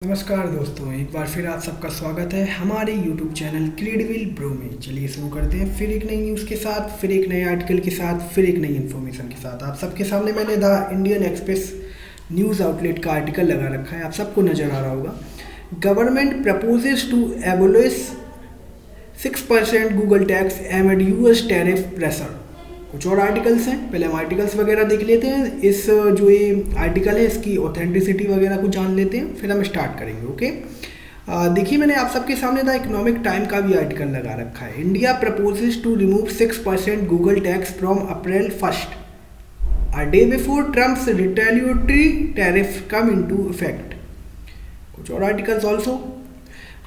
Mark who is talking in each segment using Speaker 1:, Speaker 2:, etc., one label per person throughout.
Speaker 1: नमस्कार दोस्तों, एक बार फिर आप सबका स्वागत है हमारे YouTube चैनल क्रेडिबल ब्रो में। चलिए शुरू करते हैं फिर एक नई न्यूज़ के साथ, फिर एक नए आर्टिकल के साथ, फिर एक नई इन्फॉर्मेशन के साथ। आप सबके सामने मैंने the Indian Express news outlet का आर्टिकल लगा रखा है, आप सबको नज़र आ रहा होगा। Government proposes to abolish 6% Google tax amid US tariff pressure. कुछ और आर्टिकल्स हैं, पहले हम आर्टिकल्स वगैरह देख लेते हैं। इस जो ये आर्टिकल है इसकी ऑथेंटिसिटी वगैरह को जान लेते हैं, फिर हम स्टार्ट करेंगे। ओके, देखिए मैंने आप सबके सामने द इकोनॉमिक टाइम का भी आर्टिकल लगा रखा है। India proposes to remove 6% Google tax from April 1 a day before Trump's retaliatory tariff come into effect. कुछ और आर्टिकल्स ऑल्सो,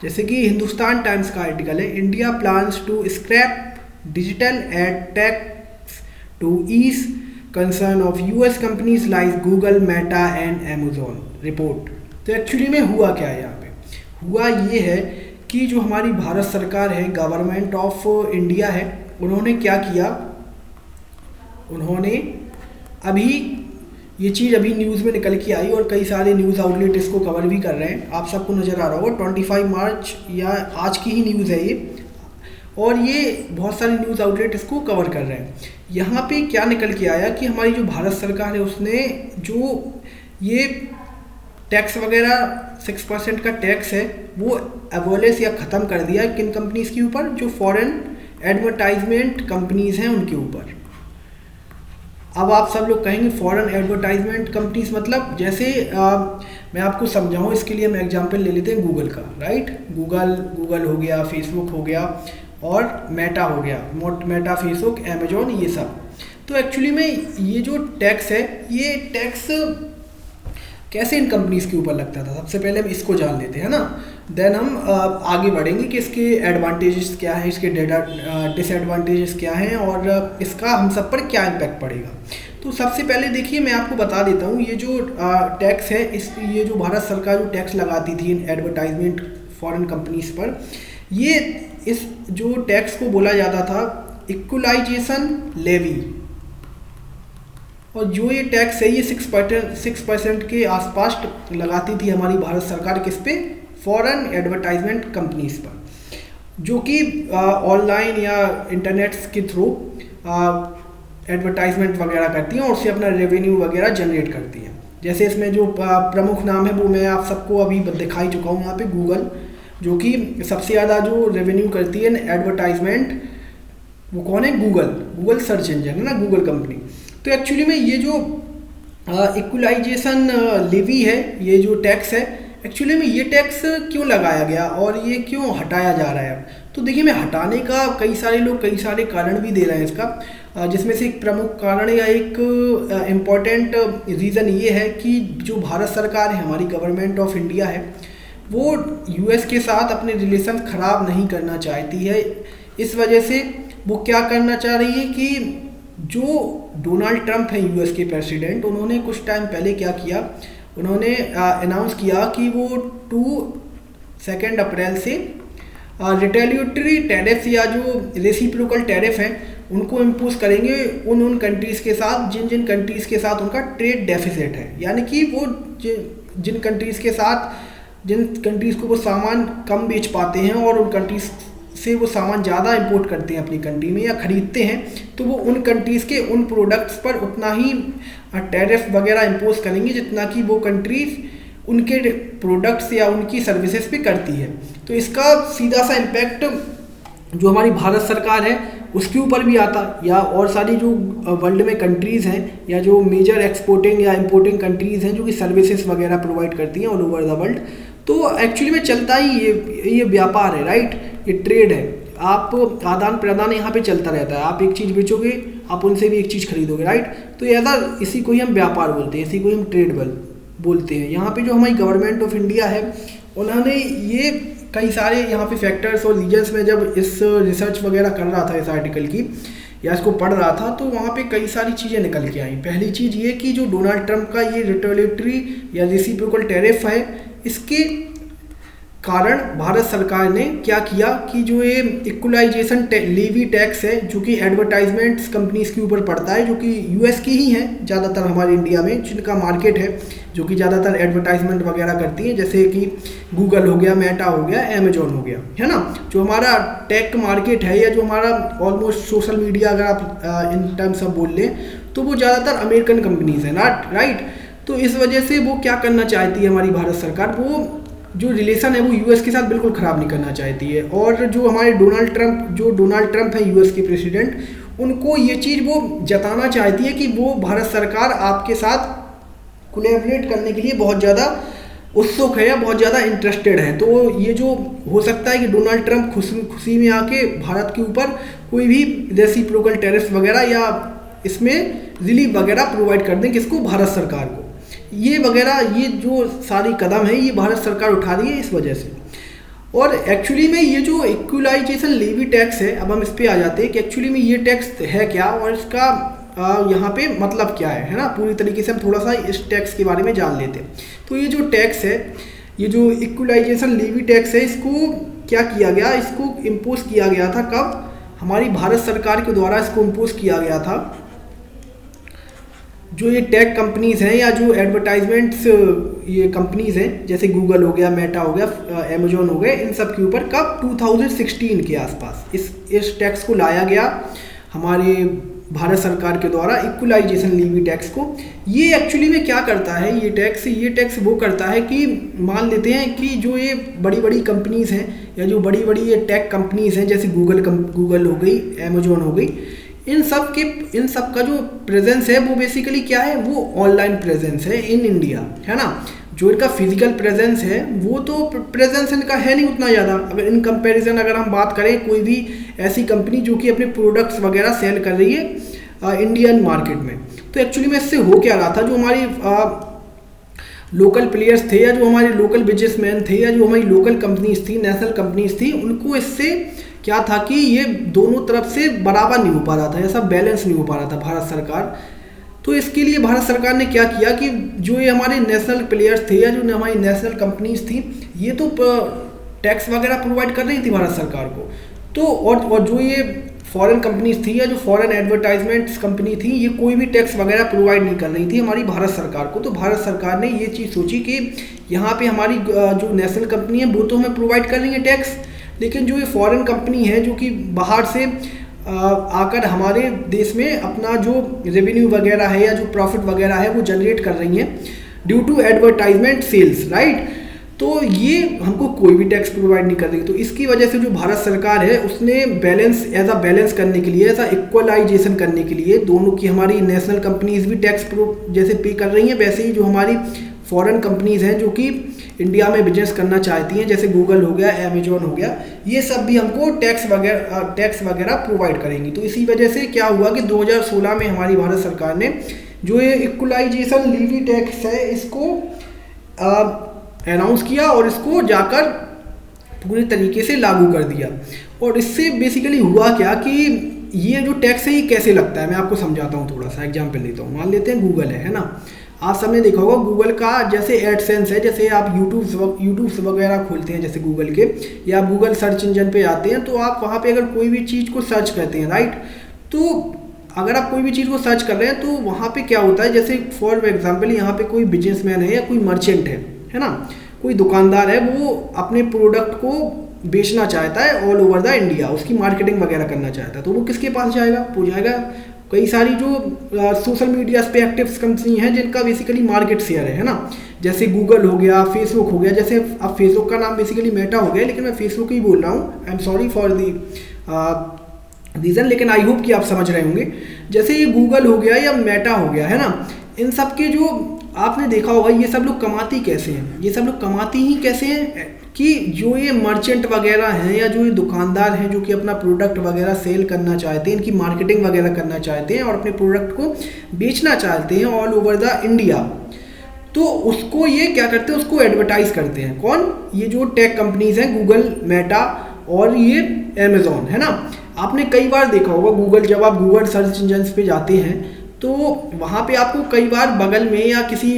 Speaker 1: जैसे कि हिंदुस्तान टाइम्स का आर्टिकल है, India plans to scrap digital ad tax to ease concern of US companies like Google, Meta and Amazon report. तो actually में हुआ क्या है यहाँ पे? हुआ ये है कि जो हमारी भारत सरकार है, गवर्नमेंट ऑफ इंडिया है, उन्होंने क्या किया, उन्होंने अभी ये चीज़ अभी न्यूज़ में निकल के आई और कई सारे न्यूज़ आउटलेट इसको कवर भी कर रहे हैं। आप सबको नज़र आ रहा होगा, 25 मार्च या आज की ही न्यूज़ है ये, और ये बहुत सारे न्यूज़ आउटलेट इसको कवर कर रहे हैं। यहाँ पे क्या निकल के आया कि हमारी जो भारत सरकार है उसने जो ये टैक्स वगैरह 6% का टैक्स है वो एबॉलिश या ख़त्म कर दिया किन कंपनीज़ के ऊपर, जो फॉरेन एडवर्टाइजमेंट कंपनीज़ हैं उनके ऊपर। अब आप सब लोग कहेंगे फॉरेन एडवर्टाइजमेंट कंपनीज मतलब, जैसे मैं आपको समझाऊँ इसके लिए हम एग्जांपल ले लेते हैं गूगल का, राइट। गूगल हो गया, फेसबुक हो गया और मेटा हो गया, मेटा, फेसबुक, अमेजोन, ये सब। तो एक्चुअली में ये जो टैक्स है, ये टैक्स कैसे इन कंपनीज़ के ऊपर लगता था, सबसे पहले हम इसको जान लेते हैं ना, देन हम आगे बढ़ेंगे कि इसके एडवांटेजेस क्या हैं, इसके डिसएडवांटेजेस क्या हैं और इसका हम सब पर क्या इम्पैक्ट पड़ेगा। तो सबसे पहले देखिए मैं आपको बता देता हूँ, ये जो टैक्स है, ये जो भारत सरकार जो टैक्स लगाती थी इन एडवर्टाइजमेंट फॉरेन कंपनीज़ पर, ये इस जो टैक्स को बोला जाता था इक्वलाइजेशन लेवी। और जो ये टैक्स है ये 6% के आसपास लगाती थी हमारी भारत सरकार, किस पे, फॉरेन एडवर्टाइजमेंट कंपनीज पर, जो कि ऑनलाइन या इंटरनेट के थ्रू एडवर्टाइजमेंट वगैरह करती हैं और उससे अपना रेवेन्यू वगैरह जनरेट करती हैं। जैसे इसमें जो प्रमुख नाम है वो मैं आप सबको अभी दिखाई चुका हूँ यहाँ पे, गूगल, जो कि सबसे ज़्यादा जो रेवेन्यू करती है एडवर्टाइजमेंट, वो कौन है, गूगल सर्च इंजन है ना, गूगल कंपनी। तो एक्चुअली में ये जो इक्वलाइजेशन लेवी है, ये जो टैक्स है, एक्चुअली में ये टैक्स क्यों लगाया गया और ये क्यों हटाया जा रहा है। तो देखिए मैं हटाने का कई सारे लोग कई सारे कारण भी दे रहे हैं इसका, जिसमें से एक प्रमुख कारण या एक इम्पॉर्टेंट रीज़न ये है कि जो भारत सरकार है, हमारी गवर्नमेंट ऑफ इंडिया है, वो यूएस के साथ अपने रिलेशन ख़राब नहीं करना चाहती है। इस वजह से वो क्या करना चाह रही है कि जो डोनाल्ड ट्रंप हैं यूएस के प्रेसिडेंट, उन्होंने कुछ टाइम पहले क्या किया, उन्होंने अनाउंस किया कि वो 2 अप्रैल से रिटेलिएटरी टैरिफ या जो रेसिप्रोकल टैरिफ हैं उनको इम्पोज करेंगे उन कंट्रीज़ के साथ जिन कंट्रीज़ के साथ उनका ट्रेड डेफिसिट है। यानी कि वो जिन कंट्रीज़ के साथ, जिन कंट्रीज़ को वो सामान कम बेच पाते हैं और उन कंट्रीज़ से वो सामान ज़्यादा इंपोर्ट करते हैं अपनी कंट्री में या ख़रीदते हैं, तो वो उन कंट्रीज़ के उन प्रोडक्ट्स पर उतना ही टैरिफ वगैरह इम्पोज करेंगे जितना कि वो कंट्रीज़ उनके प्रोडक्ट्स या उनकी सर्विसेज पे करती है। तो इसका सीधा सा इम्पैक्ट जो हमारी भारत सरकार है उसके ऊपर भी आता, या और सारी जो वर्ल्ड में कंट्रीज़ हैं या जो मेजर एक्सपोर्टिंग या इंपोर्टिंग कंट्रीज़ हैं जो कि सर्विसेज वगैरह प्रोवाइड करती हैं ऑल ओवर द वर्ल्ड। तो एक्चुअली में चलता ही ये व्यापार है, राइट, ये ट्रेड है, आप आदान प्रदान यहाँ पे चलता रहता है। आप एक चीज़ बेचोगे, आप उनसे भी एक चीज़ खरीदोगे, राइट। तो ऐसा इसी को ही हम व्यापार बोलते हैं, इसी को ही हम ट्रेड बोलते हैं। यहाँ पे जो हमारी गवर्नमेंट ऑफ इंडिया है, उन्होंने ये कई सारे यहाँ पे फैक्टर्स और रीजन्स में जब इस रिसर्च वगैरह कर रहा था इस आर्टिकल की या इसको पढ़ रहा था, तो वहाँ पे कई सारी चीज़ें निकल के आई। पहली चीज़ ये कि जो डोनाल्ड ट्रंप का ये रिटेलिएटरी या रेसिप्रोकल टैरिफ है, इसके कारण भारत सरकार ने क्या किया कि जो ये इक्वलाइजेशन लेवी टैक्स है जो कि एडवर्टाइजमेंट्स कंपनीज के ऊपर पड़ता है, जो कि यूएस की ही है ज़्यादातर हमारे इंडिया में, जिनका मार्केट है जो कि ज़्यादातर एडवर्टाइजमेंट वगैरह करती है, जैसे कि गूगल हो गया, मेटा हो गया, अमेजोन हो गया, है ना। जो हमारा टेक मार्केट है या जो हमारा ऑलमोस्ट सोशल मीडिया अगर आप इन टर्म्स ऑफ बोल लें तो वो ज़्यादातर अमेरिकन कंपनीज हैं, राइट। तो इस वजह से वो क्या करना चाहती है हमारी भारत सरकार, वो जो रिलेशन है वो यूएस के साथ बिल्कुल ख़राब नहीं करना चाहती है। और जो हमारे डोनाल्ड ट्रंप है यूएस के प्रेसिडेंट, उनको ये चीज़ वो जताना चाहती है कि वो भारत सरकार आपके साथ कोलैबोरेट करने के लिए बहुत ज़्यादा उत्सुक है या बहुत ज़्यादा इंटरेस्टेड है। तो ये जो हो सकता है कि डोनाल्ड ट्रंप खुशी में आके भारत के ऊपर कोई भी रेसिप्रोकल टैरिफ वगैरह या इसमें रिलीफ वगैरह प्रोवाइड कर दें, किसको, भारत सरकार को। ये वगैरह ये जो सारी कदम है ये भारत सरकार उठा रही है इस वजह से। और एक्चुअली में ये जो इक्वलाइजेशन लेवी टैक्स है, अब हम इस पे आ जाते हैं कि एक्चुअली में ये टैक्स है क्या और इसका यहाँ पे मतलब क्या है ना। पूरी तरीके से हम थोड़ा सा इस टैक्स के बारे में जान लेते हैं। तो ये जो टैक्स है, ये जो इक्वलाइजेशन लेवी टैक्स है, इसको क्या किया गया, इसको इम्पोज किया गया था कब, हमारी भारत सरकार के द्वारा इसको इम्पोज किया गया था। जो ये टेक कंपनीज़ हैं या जो एडवर्टाइजमेंट्स ये कंपनीज़ हैं जैसे गूगल हो गया, मेटा हो गया, अमेजोन हो गए, इन सब के ऊपर कब 2016 के आसपास इस टैक्स को लाया गया हमारे भारत सरकार के द्वारा, इक्वलाइजेशन लेवी टैक्स को। ये एक्चुअली में क्या करता है, ये टैक्स वो करता है कि मान लेते हैं कि जो ये बड़ी बड़ी कंपनीज़ हैं या जो बड़ी बड़ी ये टेक कंपनीज़ हैं जैसे गूगल हो गई, अमेजोन हो गई, इन सब का जो प्रेजेंस है वो बेसिकली क्या है, वो ऑनलाइन प्रेजेंस है इन इंडिया, है ना। जो इनका फिजिकल प्रेजेंस है वो तो प्रेजेंस इनका है नहीं उतना ज़्यादा। अगर इन कंपैरिजन अगर हम बात करें कोई भी ऐसी कंपनी जो कि अपने प्रोडक्ट्स वगैरह सेल कर रही है इंडियन मार्केट में, तो एक्चुअली में इससे हो क्या रहा था, जो हमारी लोकल प्लेयर्स थे या जो हमारे लोकल बिजनेसमैन थे या जो हमारी लोकल कंपनीज थी, नेशनल कंपनीज थी, उनको इससे क्या था कि ये दोनों तरफ से बराबर नहीं हो पा रहा था, ऐसा बैलेंस नहीं हो पा रहा था भारत सरकार। तो इसके लिए भारत सरकार ने क्या किया कि जो ये हमारे नेशनल प्लेयर्स थे या जो हमारी नेशनल कंपनीज थी, ये तो टैक्स वगैरह प्रोवाइड कर रही थी भारत सरकार को, तो और जो ये फॉरेन कंपनीज थी या जो फॉरेन एडवर्टाइजमेंट्स कंपनी थी, ये कोई भी टैक्स वगैरह प्रोवाइड नहीं कर रही थी हमारी भारत सरकार को। तो भारत सरकार ने ये चीज़ सोची कि यहाँ पे हमारी जो नेशनल कंपनी है वो तो हमें प्रोवाइड कर रही है टैक्स, लेकिन जो ये फॉरेन कंपनी है जो कि बाहर से आकर हमारे देश में अपना जो रेवेन्यू वगैरह है या जो प्रॉफिट वगैरह है वो जनरेट कर रही हैं due to advertisement sales, right. तो ये हमको कोई भी टैक्स प्रोवाइड नहीं कर रही। तो इसकी वजह से जो भारत सरकार है उसने बैलेंस करने के लिए, ऐसा इक्वलाइजेशन करने के लिए, दोनों की हमारी नेशनल कंपनीज भी टैक्स जैसे पे कर रही हैं, वैसे ही जो हमारी फॉरेन कंपनीज हैं जो कि इंडिया में बिजनेस करना चाहती हैं जैसे गूगल हो गया, अमेजोन हो गया, ये सब भी हमको टैक्स वगैरह प्रोवाइड करेंगी। तो इसी वजह से क्या हुआ कि 2016 में हमारी भारत सरकार ने जो ये इक्वलाइजेशन लेवी टैक्स है इसको अनाउंस किया और इसको जाकर पूरी तरीके से लागू कर दिया। और इससे बेसिकली हुआ क्या कि ये जो टैक्स है ये कैसे लगता है, मैं आपको समझाता हूँ, थोड़ा सा एग्जाम्पल लेता हूँ। मान लेते हैं गूगल है ना, आप सबने देखा होगा गूगल का जैसे एडसेंस है, जैसे आप यूट्यूब वगैरह खोलते हैं जैसे गूगल के, या आप गूगल सर्च इंजन पे आते हैं तो आप वहाँ पे अगर कोई भी चीज़ को सर्च करते हैं, राइट, तो अगर आप कोई भी चीज़ को सर्च कर रहे हैं तो वहाँ पे क्या होता है, जैसे फॉर एग्जांपल यहाँ पे कोई बिजनेसमैन है या कोई मर्चेंट है ना, कोई दुकानदार है, वो अपने प्रोडक्ट को बेचना चाहता है ऑल ओवर द इंडिया, उसकी मार्केटिंग वगैरह करना चाहता है, तो वो किसके पास जाएगा, वो जाएगा कई सारी जो सोशल मीडिया पे एक्टिव कंपनी हैं जिनका बेसिकली मार्केट शेयर है ना, जैसे गूगल हो गया, फेसबुक हो गया। जैसे अब फेसबुक का नाम बेसिकली मेटा हो गया, लेकिन मैं फेसबुक ही बोल रहा हूँ, I am sorry for the reason, लेकिन आई होप कि आप समझ रहे होंगे। जैसे ये गूगल हो गया या मेटा हो गया है ना, इन सब के जो आपने देखा होगा ये सब लोग कमाती कैसे हैं, ये सब लोग कमाती ही कैसे हैं कि जो ये मर्चेंट वगैरह हैं या जो ये दुकानदार हैं जो कि अपना प्रोडक्ट वगैरह सेल करना चाहते हैं, इनकी मार्केटिंग वगैरह करना चाहते हैं और अपने प्रोडक्ट को बेचना चाहते हैं ऑल ओवर द इंडिया, तो उसको ये क्या करते हैं, उसको एडवर्टाइज करते हैं। कौन, ये जो टेक कंपनीज हैं गूगल, मेटा और ये अमेजोन, है ना। आपने कई बार देखा होगा गूगल, जब आप गूगल सर्च इंजन पे जाते हैं तो वहाँ पे आपको कई बार बगल में या किसी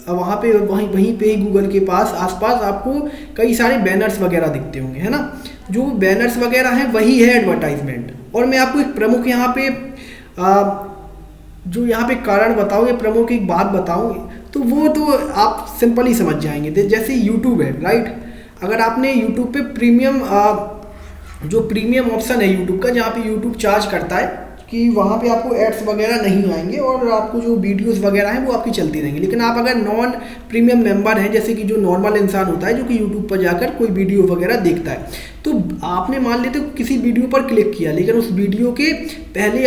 Speaker 1: वहाँ पे वहीं वहीं पे ही गूगल के पास आसपास आपको कई सारे बैनर्स वगैरह दिखते होंगे, है ना। जो बैनर्स वगैरह हैं वही है एडवर्टाइजमेंट। और मैं आपको एक प्रमुख यहाँ पे जो यहाँ पे कारण बताऊँ या प्रमुख एक बात बताऊँ, तो वो तो आप सिंपल ही समझ जाएंगे। जैसे यूट्यूब है, राइट। अगर आपने यूट्यूब पे प्रीमियम जो प्रीमियम ऑप्शन है यूट्यूब का, जहाँ पे यूट्यूब चार्ज करता है कि वहाँ पे आपको एड्स वगैरह नहीं आएंगे और आपको जो वीडियोस वगैरह हैं वो आपकी चलती रहेंगी। लेकिन आप अगर नॉन प्रीमियम मेंबर हैं, जैसे कि जो नॉर्मल इंसान होता है जो कि यूट्यूब पर जाकर कोई वीडियो वगैरह देखता है, तो आपने मान लेते किसी वीडियो पर क्लिक किया, लेकिन उस वीडियो के पहले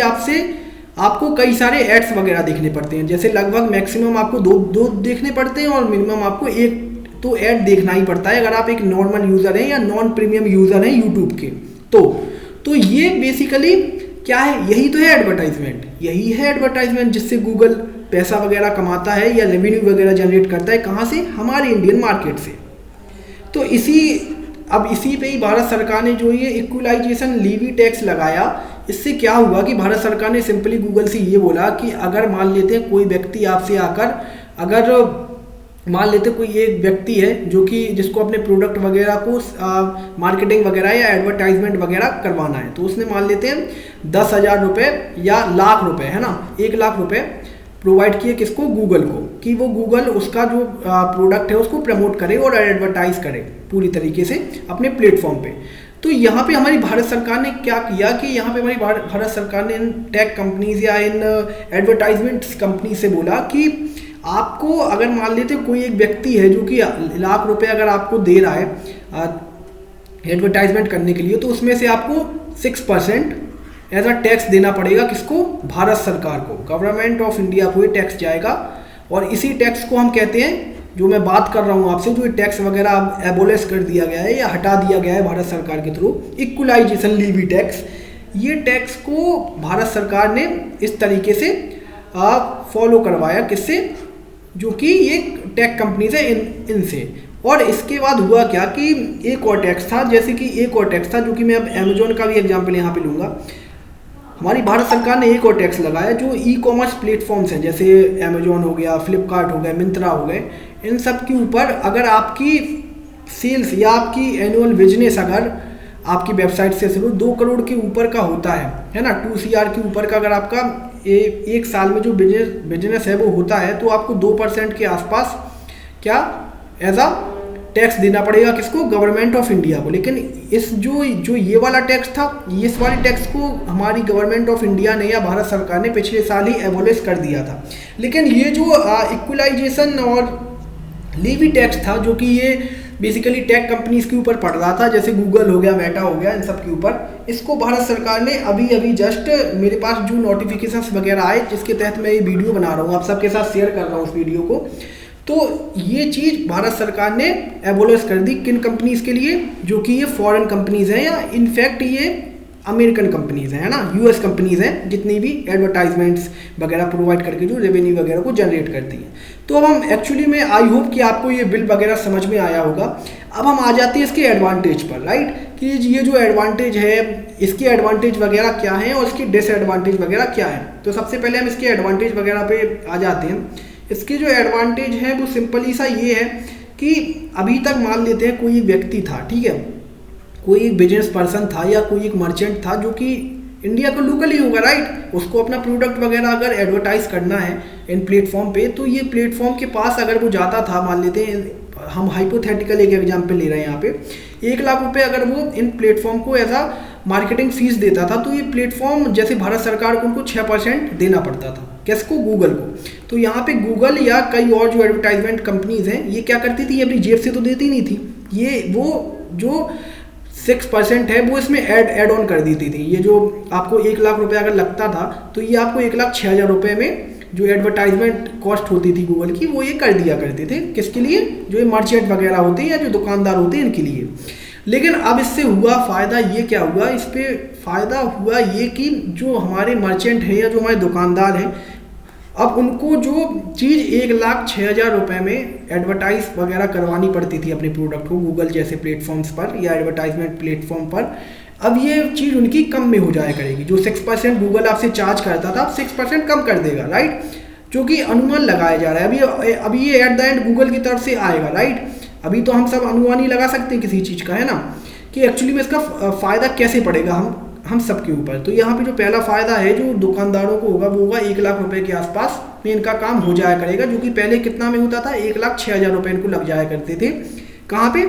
Speaker 1: आपको कई सारे एड्स वगैरह देखने पड़ते हैं। जैसे लगभग मैक्सिमम आपको दो देखने पड़ते हैं और मिनिमम आपको एक तो ऐड देखना ही पड़ता है अगर आप एक नॉर्मल यूज़र हैं या नॉन प्रीमियम यूज़र हैं यूट्यूब के। तो ये बेसिकली क्या है, यही तो है एडवर्टाइजमेंट। यही है एडवर्टाइजमेंट जिससे गूगल पैसा वगैरह कमाता है या रेवेन्यू वगैरह जनरेट करता है। कहाँ से? हमारे इंडियन मार्केट से। तो इसी पे ही भारत सरकार ने जो ये इक्वलाइजेशन लीवी टैक्स लगाया, इससे क्या हुआ कि भारत सरकार ने सिंपली गूगल से ये बोला कि अगर मान लेते हैं कोई व्यक्ति आपसे आकर, अगर मान लेते कोई एक व्यक्ति है जो कि जिसको अपने प्रोडक्ट वगैरह को मार्केटिंग वगैरह या एडवर्टाइजमेंट वगैरह करवाना है, तो उसने मान लेते हैं 10,000 रुपये या लाख रुपए, है ना, 1 लाख रुपए प्रोवाइड किए किसको? गूगल को, कि वो गूगल उसका जो प्रोडक्ट है उसको प्रमोट करे और एडवर्टाइज करे पूरी तरीके से अपने प्लेटफॉर्म पे। तो यहाँ पे हमारी भारत सरकार ने क्या किया कि यहाँ पे हमारी भारत सरकार ने इन टेक कंपनीज या इन एडवर्टाइजमेंट कंपनी से बोला कि आपको अगर मान लेते कोई एक व्यक्ति है जो कि लाख रुपए अगर आपको दे रहा है एडवर्टाइजमेंट करने के लिए, तो उसमें से आपको 6% एज अ टैक्स देना पड़ेगा। किसको? भारत सरकार को, गवर्नमेंट ऑफ इंडिया को ये टैक्स जाएगा। और इसी टैक्स को हम कहते हैं, जो मैं बात कर रहा हूँ आपसे, जो टैक्स वगैरह अब एबोलिश कर दिया गया है या हटा दिया गया है भारत सरकार के थ्रू, इक्वलाइजेशन लीवी टैक्स। ये टैक्स को भारत सरकार ने इस तरीके से फॉलो करवाया, किससे? जो कि ये टेक कंपनीज है इनसे। और इसके बाद हुआ क्या कि एक और टैक्स था, जैसे कि एक और टैक्स था जो कि मैं अब अमेजोन का भी एग्जांपल यहाँ पे लूँगा। हमारी भारत सरकार ने एक और टैक्स लगाया जो ई कॉमर्स प्लेटफॉर्म्स हैं, जैसे अमेजोन हो गया, फ्लिपकार्ट हो गया, मिंत्रा हो गए, इन सब के ऊपर अगर आपकी सेल्स या आपकी एनुअल बिजनेस अगर आपकी वेबसाइट से सिर्फ 2 करोड़ के ऊपर का होता है ना, 2 CR के ऊपर का अगर आपका एक साल में जो बिजनेस है वो होता है, तो आपको 2% के आसपास क्या एज अ टैक्स देना पड़ेगा। किसको? गवर्नमेंट ऑफ इंडिया को। लेकिन इस जो ये वाला टैक्स था, इस वाले टैक्स को हमारी गवर्नमेंट ऑफ इंडिया ने या भारत सरकार ने पिछले साल ही एबोलिश कर दिया था। लेकिन ये जो इक्वलाइजेशन और लीवी टैक्स था, जो कि ये बेसिकली टेक कंपनीज के ऊपर पड़ रहा था, जैसे गूगल हो गया, मेटा हो गया, इन सब के ऊपर, इसको भारत सरकार ने अभी जस्ट मेरे पास जो नोटिफिकेशंस वगैरह आए, जिसके तहत मैं ये वीडियो बना रहा हूँ, आप सबके साथ शेयर कर रहा हूँ उस वीडियो को, तो ये चीज़ भारत सरकार ने एबोलिश कर दी। किन कंपनीज के लिए? जो कि ये फॉरेन कंपनीज हैं या इनफैक्ट ये अमेरिकन कंपनीज हैं, है ना, US कंपनीज हैं, जितनी भी एडवर्टाइजमेंट्स वगैरह प्रोवाइड करके जो रेवेन्यू वगैरह को जनरेट करती हैं। तो अब हम एक्चुअली में आई होप कि आपको ये बिल वगैरह समझ में आया होगा। अब हम आ जाते हैं इसके एडवांटेज पर, राइट, कि ये जो एडवांटेज है, इसके एडवांटेज वगैरह क्या हैं और इसकी डिसएडवांटेज वगैरह क्या है। तो सबसे पहले हम इसके एडवांटेज वगैरह पे आ जाते हैं। इसके जो एडवांटेज है वो सिंपली सा ये है कि अभी तक मान लेते हैं कोई व्यक्ति था, ठीक है, कोई एक बिजनेस पर्सन था या कोई एक मर्चेंट था जो कि इंडिया का लोकल ही होगा, राइट, उसको अपना प्रोडक्ट वगैरह अगर एडवर्टाइज करना है इन प्लेटफॉर्म पे, तो ये प्लेटफॉर्म के पास अगर वो जाता था, मान लेते हैं हम हाइपोथेटिकल एक एग्जांपल ले रहे हैं यहाँ पे, 1 लाख रुपए अगर वो इन प्लेटफॉर्म को एज आ मार्केटिंग फीस देता था, तो ये प्लेटफॉर्म जैसे भारत सरकार को उनको 6% देना पड़ता था। किसको? गूगल को। तो यहाँ पे गूगल या कई और जो एडवर्टाइजमेंट कंपनीज हैं, ये क्या करती थी, ये अपनी जेब से तो देती नहीं थी, ये वो जो 6% है वो इसमें ऐड ऑन कर देती थी। ये जो आपको 1 लाख रुपए अगर लगता था, तो ये आपको 1,06,000 रुपये में जो एडवर्टाइजमेंट कॉस्ट होती थी गूगल की, वो ये कर दिया करते थे। किसके लिए? जो ये मर्चेंट वगैरह होते हैं या जो दुकानदार होते हैं, इनके लिए। लेकिन अब इससे हुआ फ़ायदा ये क्या हुआ, इस पर फ़ायदा हुआ ये कि जो हमारे मर्चेंट हैं या जो हमारे दुकानदार हैं, अब उनको जो चीज़ 1,06,000 रुपये में एडवर्टाइज वगैरह करवानी पड़ती थी अपने प्रोडक्ट को गूगल जैसे प्लेटफॉर्म्स पर या एडवर्टाइजमेंट प्लेटफॉर्म पर, अब ये चीज़ उनकी कम में हो जाया करेगी। जो 6% गूगल आपसे चार्ज करता था, अब 6% कम कर देगा, राइट। जो कि अनुमान लगाया जा रहा है। अभी ये एट द एंड गूगल की तरफ से आएगा, राइट। अभी तो हम सब अनुमान ही लगा सकते हैं किसी चीज़ का, है ना, कि एक्चुअली में इसका फ़ायदा कैसे पड़ेगा हम सब के ऊपर। तो यहाँ पे जो पहला फ़ायदा है जो दुकानदारों को होगा वो होगा 1 लाख रुपए के आसपास में इनका काम हो जाया करेगा, जो कि पहले कितना में होता था, 1,06,000 रुपये इनको लग जाया करते थे। कहाँ पे,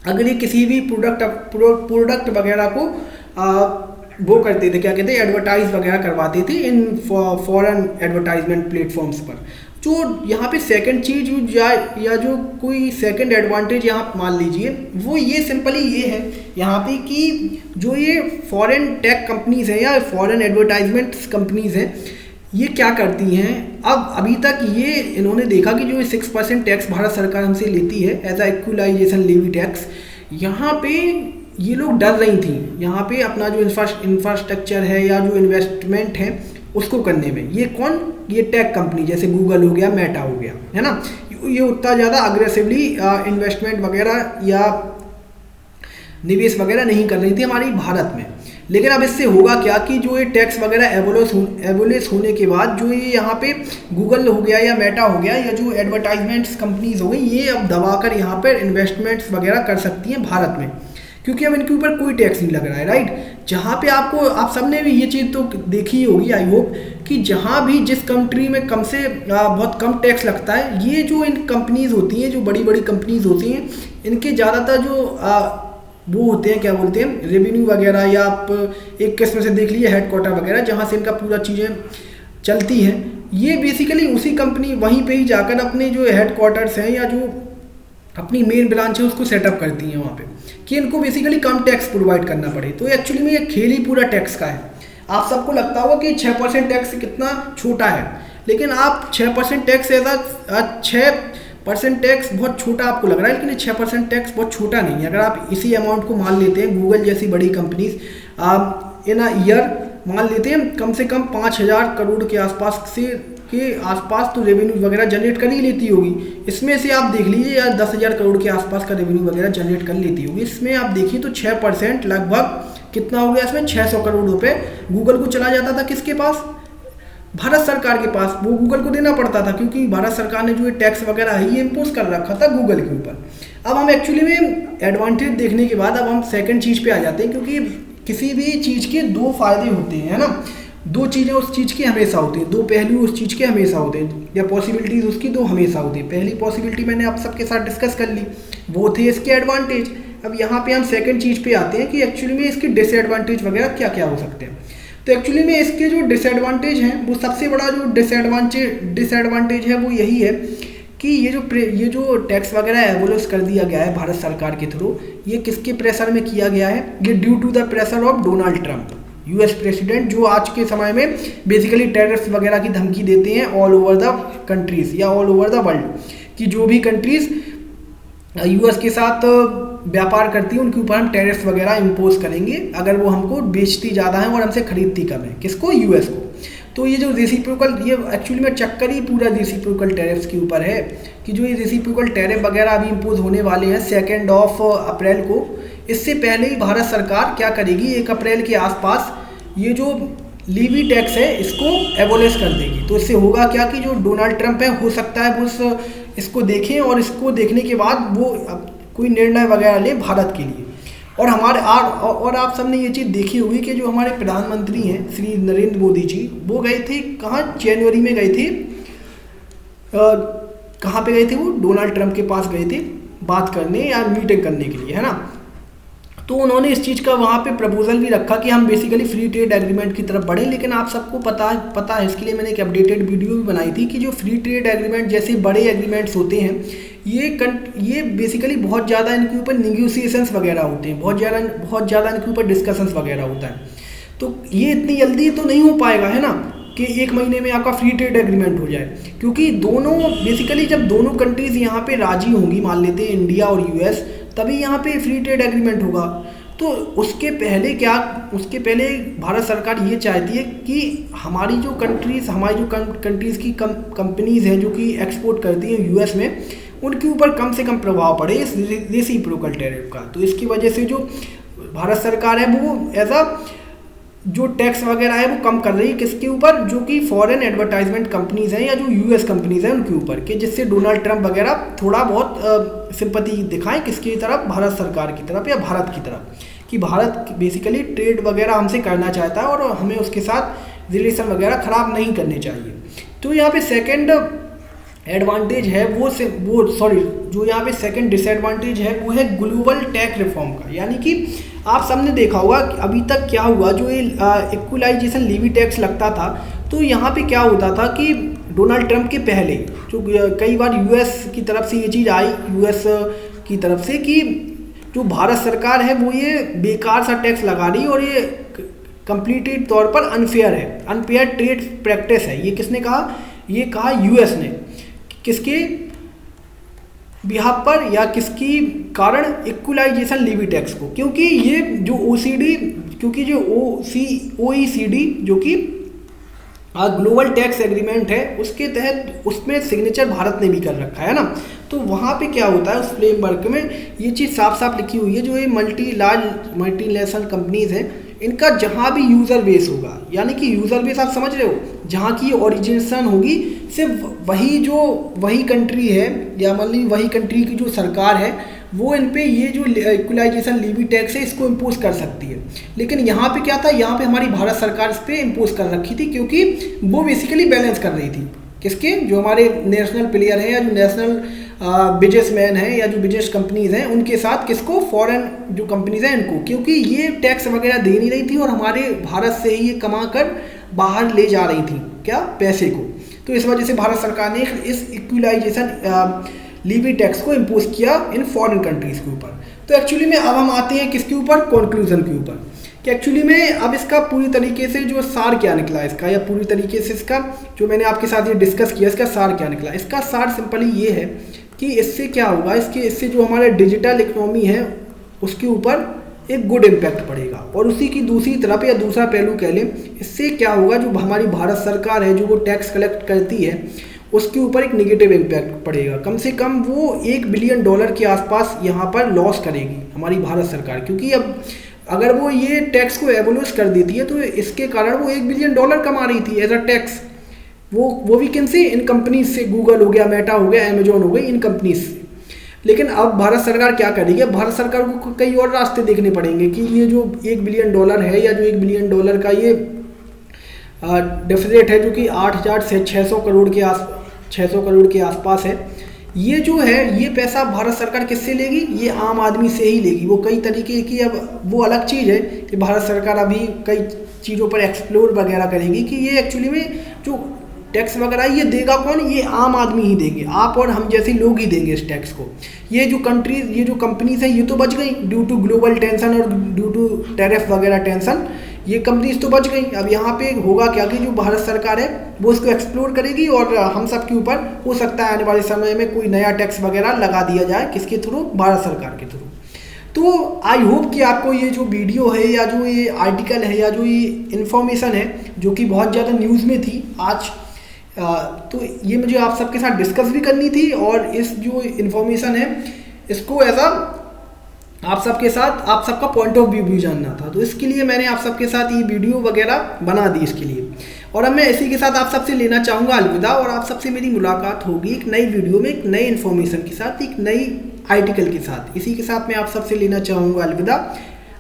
Speaker 1: अगर ये किसी भी प्रोडक्ट वगैरह को वो करते थे, क्या कहते हैं, एडवर्टाइज वगैरह करवाते थे इन फॉरेन एडवर्टाइजमेंट प्लेटफॉर्म्स पर। जो यहाँ पे सेकंड चीज या जो कोई सेकंड एडवांटेज यहाँ मान लीजिए, वो ये सिंपली ये है यहाँ पे कि जो ये फॉरेन टेक कंपनीज हैं या फॉरेन एडवर्टाइजमेंट कंपनीज हैं, ये क्या करती हैं, अभी तक ये इन्होंने देखा कि जो 6% टैक्स भारत सरकार हमसे लेती है as a equalisation levy tax, यहाँ पे ये लोग डर रही थी यहाँ पे अपना जो इंफ्रास्ट्रक्चर है या जो इन्वेस्टमेंट है उसको करने में। ये कौन, ये टेक कंपनी जैसे गूगल हो गया, मेटा हो गया, है ना, ये उतना ज़्यादा अग्रेसिवली इन्वेस्टमेंट वगैरह या निवेश वगैरह नहीं कर रही थी हमारी भारत में। लेकिन अब इससे होगा क्या कि जो ये टैक्स वगैरह एबोलिश होने के बाद जो ये यहाँ पे गूगल हो गया या मेटा हो गया या जो एडवर्टाइजमेंट्स कंपनीज हो गई, ये अब दबाकर यहाँ पर इन्वेस्टमेंट्स वगैरह कर सकती हैं भारत में, क्योंकि अब इनके ऊपर कोई टैक्स नहीं लग रहा है, राइट। जहाँ पे आप सबने भी ये चीज़ तो देखी होगी आई होप, कि जहाँ भी जिस कंट्री में कम से बहुत कम टैक्स लगता है, ये जो इन कंपनीज होती हैं, जो बड़ी बड़ी कंपनीज होती हैं, इनके ज़्यादातर जो वो होते हैं, क्या बोलते हैं, रेवेन्यू वगैरह, या आप एक किस्म से देख लीजिए हेडक्वार्टर वगैरह, जहाँ से इनका पूरा चीज़ें चलती हैं, ये बेसिकली उसी कंपनी वहीं पे ही जाकर अपने जो हेडक्वार्टर्स हैं या जो अपनी मेन ब्रांच है उसको सेटअप करती हैं वहाँ पे, कि इनको बेसिकली कम टैक्स प्रोवाइड करना पड़े। तो एक्चुअली में ये खेल ही पूरा टैक्स का है। आप सबको लगता होगा कि 6% टैक्स कितना छोटा है, लेकिन आप 6% टैक्स 6% टैक्स बहुत छोटा आपको लग रहा है, लेकिन ये 6% टैक्स बहुत छोटा नहीं है। अगर आप इसी अमाउंट को मान लेते हैं, गूगल जैसी बड़ी कंपनीज इन अ ईयर मान लेते हैं कम से कम 5,000 करोड़ के आसपास तो रेवेन्यू वगैरह जनरेट कर ही लेती होगी। इसमें से आप देख लीजिए या 10,000 करोड़ के आसपास का रेवेन्यू वगैरह जनरेट कर लेती होगी। इसमें आप देखिए तो 6% लगभग कितना हो गया, इसमें 600 करोड़ रुपए गूगल को चला जाता था, किसके पास, भारत सरकार के पास। वो गूगल को देना पड़ता था क्योंकि भारत सरकार ने जो टैक्स वगैरह है ये इम्पोज कर रखा था गूगल के ऊपर। अब हम एक्चुअली में एडवांटेज देखने के बाद अब हम सेकंड चीज़ पे आ जाते हैं, क्योंकि किसी भी चीज़ के दो फायदे होते हैं, है ना, दो चीज़ें उस चीज़ की हमेशा होती हैं, दो पहलू उस चीज़ के हमेशा होते हैं, या पॉसिबिलिटीज़ उसकी दो हमेशा होती है। पहली पॉसिबिलिटी मैंने आप सबके साथ डिस्कस कर ली, वो थे इसके एडवांटेज। अब यहाँ पे हम सेकंड चीज़ पे आते हैं कि एक्चुअली में इसके डिसएडवांटेज वगैरह क्या क्या हो सकते हैं। तो एक्चुअली में इसके जो डिसएडवांटेज हैं, वो सबसे बड़ा जो डिसएडवांटेज है वो यही है कि ये जो टैक्स वगैरह एबोलिश कर दिया गया है भारत सरकार के थ्रू, ये किसके प्रेशर में किया गया है, ये due to the pressure of Donald Trump, US president, जो आज के समय में बेसिकली टेररिस्ट वगैरह की धमकी देते हैं ऑल ओवर द कंट्रीज या ऑल ओवर द वर्ल्ड, कि जो भी कंट्रीज यूएस के साथ व्यापार करती है उनके ऊपर हम टेरिफ वगैरह इम्पोज करेंगे अगर वो हमको बेचती ज़्यादा है और हमसे खरीदती कम है, किसको, यूएस को। तो ये जो रेसिप्रोकल, ये एक्चुअली में चक्कर ही पूरा रेसिप्रोकल टैरिफ्स के ऊपर है, कि जो ये रेसिप्रोकल टैरिफ वगैरह अभी इम्पोज होने वाले हैं 2 अप्रैल को। इससे पहले ही भारत सरकार क्या करेगी, 1 अप्रैल के आसपास ये जो लीवी टैक्स है इसको एबोलिश कर देगी। तो इससे होगा क्या कि जो डोनाल्ड ट्रंप है, हो सकता है वो इसको देखें और इसको देखने के बाद वो कोई निर्णय वगैरह ले भारत के लिए। और आप सबने ये चीज़ देखी होगी कि जो हमारे प्रधानमंत्री हैं श्री नरेंद्र मोदी जी, वो गए थे कहाँ, जनवरी में गए थे, कहाँ पे गए थे, वो डोनाल्ड ट्रंप के पास गए थे बात करने या मीटिंग करने के लिए, है ना। तो उन्होंने इस चीज़ का वहाँ पे प्रपोजल भी रखा कि हम बेसिकली फ्री ट्रेड एग्रीमेंट की तरफ बढ़ें। लेकिन आप सबको पता है, इसके लिए मैंने एक अपडेटेड वीडियो भी बनाई थी कि जो फ्री ट्रेड एग्रीमेंट जैसे बड़े एग्रीमेंट्स होते हैं, ये बेसिकली बहुत ज़्यादा इनके ऊपर निगोसिएशंस वगैरह होते हैं, बहुत ज़्यादा इनके ऊपर डिस्कशंस वगैरह होता है। तो ये इतनी जल्दी तो नहीं हो पाएगा, है ना, कि 1 महीने में आपका फ्री ट्रेड एग्रीमेंट हो जाए, क्योंकि दोनों बेसिकली जब दोनों कंट्रीज़ यहाँ पे राजी होंगी, मान लेते हैं इंडिया और यूएस, तभी यहाँ पे फ्री ट्रेड एग्रीमेंट होगा। तो उसके पहले भारत सरकार ये चाहती है कि हमारी जो कंट्रीज़ की कंपनीज़ हैं जो कि एक्सपोर्ट करती हैं यूएस में, उनके ऊपर कम से कम प्रभाव पड़े इस रेसिप्रोकल टैरिफ का। तो इसकी वजह से जो भारत सरकार है वो एज अ जो टैक्स वगैरह है वो कम कर रही है किसके ऊपर, जो कि फॉरेन एडवर्टाइजमेंट कंपनीज हैं या जो यूएस कंपनीज हैं उनके ऊपर, कि जिससे डोनाल्ड ट्रंप वगैरह थोड़ा बहुत सिंपैथी दिखाएं किसकी तरफ, भारत सरकार की तरफ या भारत की तरफ, कि भारत बेसिकली ट्रेड वगैरह हमसे करना चाहता है और हमें उसके साथ रिलेशन वगैरह ख़राब नहीं करने चाहिए। तो यहाँ पे सेकंड एडवांटेज है जो यहाँ पे सेकंड डिसएडवांटेज है वो है ग्लोबल टैक्स रिफॉर्म का। यानी कि आप सबने देखा होगा कि अभी तक क्या हुआ, जो ये इक्वलाइजेशन लीवी टैक्स लगता था, तो यहाँ पे क्या होता था कि डोनाल्ड ट्रंप के पहले जो कई बार यूएस की तरफ से ये चीज़ आई, यूएस की तरफ से, कि जो भारत सरकार है वो ये बेकार सा टैक्स लगा रही है और ये कंप्लीटेड तौर पर अनफेयर है, अनफेयर ट्रेड प्रैक्टिस है। ये किसने कहा? ये कहा यूएस ने। किसके बिहाफ पर या किसकी कारण? इक्वलाइजेशन लीवी टैक्स को, क्योंकि ये जो OECD जो कि ग्लोबल टैक्स एग्रीमेंट है उसके तहत उसमें सिग्नेचर भारत ने भी कर रखा है ना। तो वहाँ पे क्या होता है, उस फ्रेमवर्क में ये चीज़ साफ साफ लिखी हुई है, जो ये मल्टीनेशनल कंपनीज हैं इनका जहाँ भी यूज़र बेस होगा, यानी कि यूज़र बेस आप समझ रहे हो, जहाँ की ओरिजिनेशन होगी सिर्फ वही कंट्री है या मतलब वही कंट्री की जो सरकार है वो इन पे ये जो इक्वलाइजेशन लीवी टैक्स है इसको इम्पोज कर सकती है। लेकिन यहाँ पे क्या था, यहाँ पे हमारी भारत सरकार इस पे इम्पोज कर रखी थी, क्योंकि वो बेसिकली बैलेंस कर रही थी किसके, जो हमारे नेशनल प्लेयर हैं या जो नेशनल बिजनेसमैन हैं या जो बिजनेस कंपनीज हैं उनके साथ, किसको? फॉरेन जो कंपनीज हैं इनको, क्योंकि ये टैक्स वगैरह दे नहीं रही थी और हमारे भारत से ही ये कमा कर बाहर ले जा रही थी क्या, पैसे को। तो इस वजह से भारत सरकार ने इस इक्वलाइजेशन लीवी टैक्स को इम्पोज किया इन फॉरेन कंट्रीज़ के ऊपर। तो एक्चुअली में अब हम आते हैं किसके ऊपर, कंक्लूजन के ऊपर, कि एक्चुअली में अब इसका पूरी तरीके से जो सार क्या निकला इसका, या पूरी तरीके से इसका जो मैंने आपके साथ ये डिस्कस किया इसका सार क्या निकला। इसका सार सिंपली ये है कि इससे क्या होगा, इससे जो हमारे डिजिटल इकोनॉमी है उसके ऊपर एक गुड इम्पैक्ट पड़ेगा, और उसी की दूसरी तरफ या दूसरा पहलू कह लें, इससे क्या होगा, जो हमारी भारत सरकार है जो वो टैक्स कलेक्ट करती है उसके ऊपर एक नेगेटिव इम्पैक्ट पड़ेगा। कम से कम वो $1 बिलियन के आसपास यहाँ पर लॉस करेगी हमारी भारत सरकार, क्योंकि अब अगर वो ये टैक्स को एबोलिश कर देती है तो इसके कारण वो $1 बिलियन कमा रही थी एज अ टैक्स, वो भी किन से, इन कंपनीज से, गूगल हो गया, मेटा हो गया, अमेजोन हो गई, इन कंपनीज से। लेकिन अब भारत सरकार क्या करेगी, भारत सरकार को कई और रास्ते देखने पड़ेंगे कि ये जो $1 बिलियन है या जो $1 बिलियन का ये डेफिसिट है जो कि 8,000 से 600 करोड़ के आसपास है, ये जो है ये पैसा भारत सरकार किससे लेगी, ये आम आदमी से ही लेगी। वो कई तरीके की, अब वो अलग चीज़ है कि भारत सरकार अभी कई चीज़ों पर एक्सप्लोर वगैरह करेगी कि ये एक्चुअली में जो टैक्स वगैरह ये देगा कौन, ये आम आदमी ही देंगे, आप और हम जैसे लोग ही देंगे इस टैक्स को। ये जो कंपनीज हैं ये तो बच गई ड्यू टू ग्लोबल टेंशन और ड्यू टू टैरिफ वगैरह टेंशन, ये कंपनीज तो बच गई। अब यहाँ पे होगा क्या कि जो भारत सरकार है वो इसको एक्सप्लोर करेगी और हम सब के ऊपर हो सकता है आने वाले समय में कोई नया टैक्स वगैरह लगा दिया जाए, किसके थ्रू, भारत सरकार के थ्रू। तो आई होप कि आपको ये जो वीडियो है या जो ये आर्टिकल है या जो ये इन्फॉर्मेशन है जो कि बहुत ज़्यादा न्यूज़ में थी आज, तो ये मुझे आप सबके साथ डिस्कस भी करनी थी, और इस जो इन्फॉर्मेशन है इसको एज आप सबके साथ आप सबका पॉइंट ऑफ व्यू भी जानना था, तो इसके लिए मैंने आप सबके साथ ये वीडियो वगैरह बना दी इसके लिए। और अब मैं इसी के साथ आप सबसे लेना चाहूँगा अलविदा, और आप सबसे मेरी मुलाकात होगी एक नई वीडियो में, एक नई इन्फॉर्मेशन के साथ, एक नई आर्टिकल के साथ। इसी के साथ मैं आप सबसे लेना चाहूँगा अलविदा।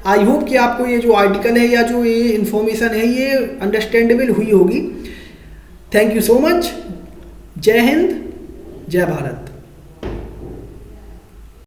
Speaker 1: आई होप कि आपको ये जो आर्टिकल है या जो ये इन्फॉर्मेशन है ये अंडरस्टैंडेबल हुई होगी। Thank you so much. जय हिंद, जय भारत।